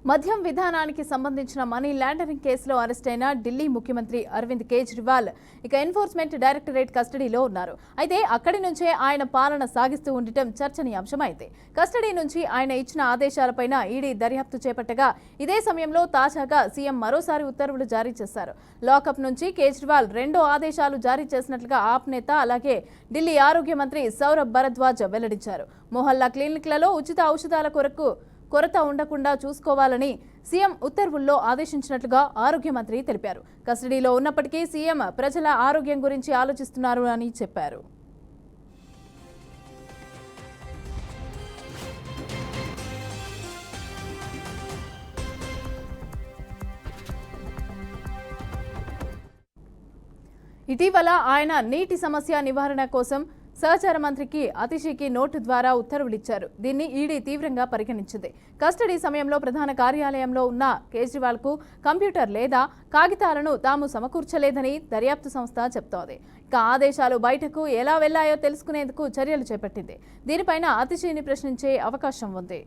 మద్యం విధానానికి సంబంధించిన మనీ లాండరింగ్ కేసులో అరెస్ట్ అయిన ఢిల్లీ ముఖ్యమంత్రి అరవింద్ కేజ్రీవాల్ ఇక ఎన్ఫోర్స్మెంట్ డైరెక్టరేట్ కస్టడీలో ఉన్నారు. అయితే అక్కడి నుంచే ఆయన పాలన సాగిస్తూ ఉండటం చర్చనీయాంశమైంది. కస్టడీ నుంచి ఆయన ఇచ్చిన ఆదేశాలపైన ఈడీ దర్యాప్తు చేపట్టగా ఇదే సమయంలో తాజాగా సీఎం మరోసారి ఉత్తర్వులు జారీ చేశారు. లాకప్ నుంచి కేజ్రీవాల్ రెండో ఆదేశాలు జారీ చేసినట్లుగా ఆప్ నేత అలాగే ఢిల్లీ ఆరోగ్య మంత్రి సౌరభ్ భరద్వాజ్ వెల్లడించారు. మొహల్లా క్లినిక్లలో ఉచిత ఔషధాల కొరత ఉండకుండా చూసుకోవాలని సీఎం ఉత్తర్వుల్లో ఆదేశించినట్లుగా ఆరోగ్య మంత్రి తెలిపారు. కస్టడీలో ఉన్నప్పటికీ సీఎం ప్రజల ఆరోగ్యం గురించి ఆలోచిస్తున్నారు అని చెప్పారు. ఇటీవల ఆయన నీటి సమస్య నివారణ కోసం సహచార మంత్రికి అతిషికి నోటు ద్వారా ఉత్తర్వులిచ్చారు. దీన్ని ఈడీ తీవ్రంగా పరిగణించింది. కస్టడీ సమయంలో ప్రధాన కార్యాలయంలో ఉన్న కేజ్రీవాల్కు కంప్యూటర్ లేదా కాగితాలను తాము సమకూర్చలేదని దర్యాప్తు సంస్థ చెప్తోంది. ఇక ఆదేశాలు బయటకు ఎలా వెళ్లాయో తెలుసుకునేందుకు చర్యలు చేపట్టింది. దీనిపైన అతిషిని ప్రశ్నించే అవకాశం ఉంది.